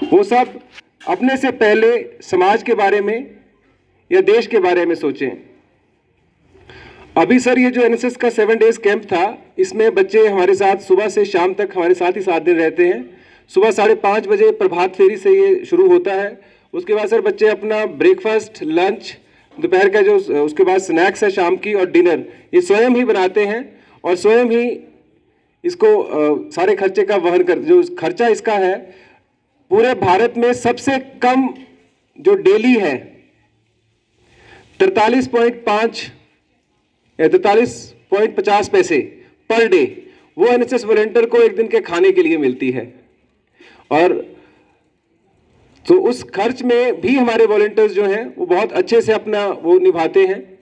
वो सब अपने से पहले समाज के बारे में या देश के बारे में सोचें। अभी सर ये जो एनएसएस का 7 डेज कैंप था, इसमें बच्चे हमारे साथ सुबह से शाम तक हमारे साथ ही 7 दिन रहते हैं। सुबह 5:30 बजे प्रभात फेरी से ये शुरू होता है। उसके बाद सर बच्चे अपना ब्रेकफास्ट, लंच, दोपहर का जो उसके बाद स्नैक्स है शाम की, और डिनर ये स्वयं ही बनाते हैं और स्वयं ही इसको सारे खर्चे का वहन कर, जो खर्चा इसका है पूरे भारत में सबसे कम जो डेली है 43.50 पैसे पर डे, वो एनएसएस वॉलंटियर को एक दिन के खाने के लिए मिलती है। और तो उस खर्च में भी हमारे वॉलंटियर्स जो हैं वो बहुत अच्छे से अपना वो निभाते हैं।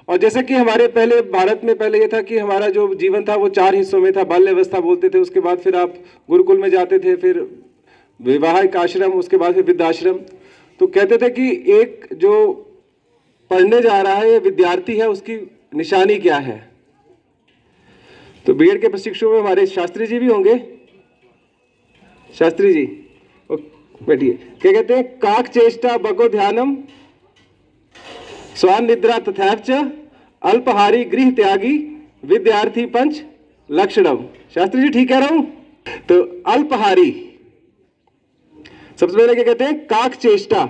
और जैसे कि हमारे पहले भारत में पहले ये था कि हमारा जो जीवन था वो 4 हिस्सों में था। बाल्य अवस्था बोलते थे, उसके बाद फिर आप गुरुकुल में जाते थे, फिर वैवाहिक आश्रम, उसके बाद फिर वृद्धाश्रम। तो कहते थे कि एक जो पढ़ने जा रहा है, ये विद्यार्थी है, उसकी निशानी क्या है। तो बीएड के प्रशिक्षु में हमारे शास्त्री जी भी होंगे। शास्त्री जी बैठिए। क्या कहते हैं? काक चेष्टा बको ध्यानम स्वान निद्रा तथैव च अल्पहारी गृह त्यागी विद्यार्थी पंच लक्षणम। शास्त्री जी ठीक कह रहा हूं? तो अल्पहारी, सबसे पहले क्या कहते हैं? काक चेष्टा,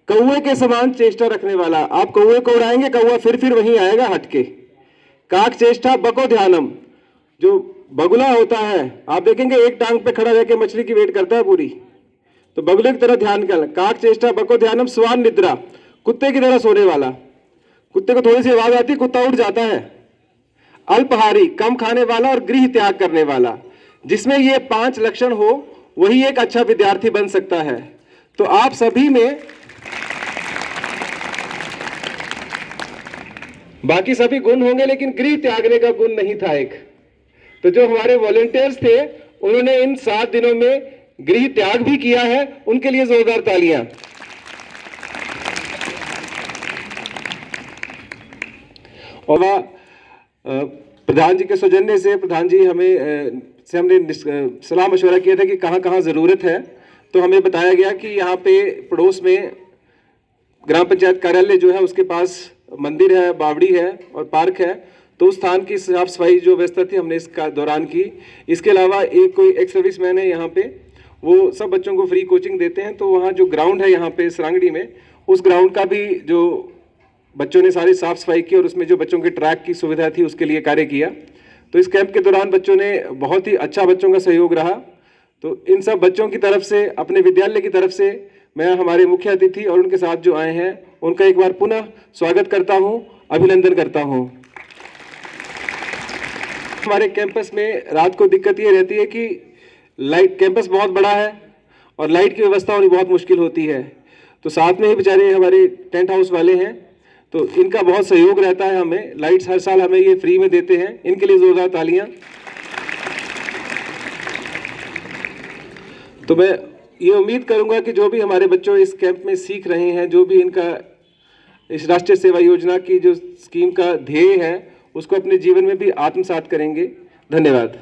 कौवे के समान चेष्टा रखने वाला। आप कौवे को उड़ाएंगे, कौवा फिर वहीं आएगा हटके। काक चेष्टा बको ध्यानम, जो बगुला होता है आप देखेंगे एक टांग पे खड़ा रहकर मछली की वेट करता है पूरी, तो बगुले की तरह ध्यान कर। काक चेष्टा बको ध्यानम स्वान निद्रा, कुत्ते की तरह सोने वाला। कुत्ते को थोड़ी सी आवाज आती है, कुत्ता उठ जाता है। अल्पहारी, कम खाने वाला, और गृह त्याग करने वाला। जिसमें ये 5 लक्षण हो वही एक अच्छा विद्यार्थी बन सकता है। तो आप सभी में बाकी सभी गुण होंगे, लेकिन गृह त्यागने का गुण नहीं था एक। तो जो हमारे वॉलंटियर्स थे उन्होंने इन 7 दिनों में गृह त्याग भी किया है, उनके लिए जोरदार तालियां। और प्रधान जी के सौजन्य से प्रधान जी हमने सलाह मशवरा किया था कि कहां कहां जरूरत है। तो हमें बताया गया कि यहाँ पे पड़ोस में ग्राम पंचायत कार्यालय जो है उसके पास मंदिर है, बावड़ी है और पार्क है। तो उस स्थान की साफ सफाई जो व्यवस्था थी हमने इसका दौरान की। इसके अलावा एक सर्विस मैन है यहाँ पे, वो सब बच्चों को फ्री कोचिंग देते हैं। तो वहाँ जो ग्राउंड है यहाँ पे सरांगड़ी में, उस ग्राउंड का भी जो बच्चों ने सारी साफ सफाई की और उसमें जो बच्चों के ट्रैक की सुविधा थी उसके लिए कार्य किया। तो इस कैंप के दौरान बच्चों ने बहुत ही अच्छा, बच्चों का सहयोग रहा। तो इन सब बच्चों की तरफ से, अपने विद्यालय की तरफ से मैं हमारे मुख्य अतिथि और उनके साथ जो आए हैं उनका एक बार पुनः स्वागत करता हूं, अभिनंदन करता हूं। हमारे कैंपस में रात को दिक्कत ये रहती है कि कैंपस बहुत बड़ा है और लाइट की व्यवस्था होनी बहुत मुश्किल होती है। तो साथ में ही बेचारे हमारे टेंट हाउस वाले हैं, तो इनका बहुत सहयोग रहता है हमें। लाइट्स हर साल हमें ये फ्री में देते हैं, इनके लिए जोरदार तालियां। तो मैं ये उम्मीद करूंगा कि जो भी हमारे बच्चों इस कैंप में सीख रहे हैं, जो भी इनका इस राष्ट्रीय सेवा योजना की जो स्कीम का ध्येय है उसको अपने जीवन में भी आत्मसात करेंगे। धन्यवाद।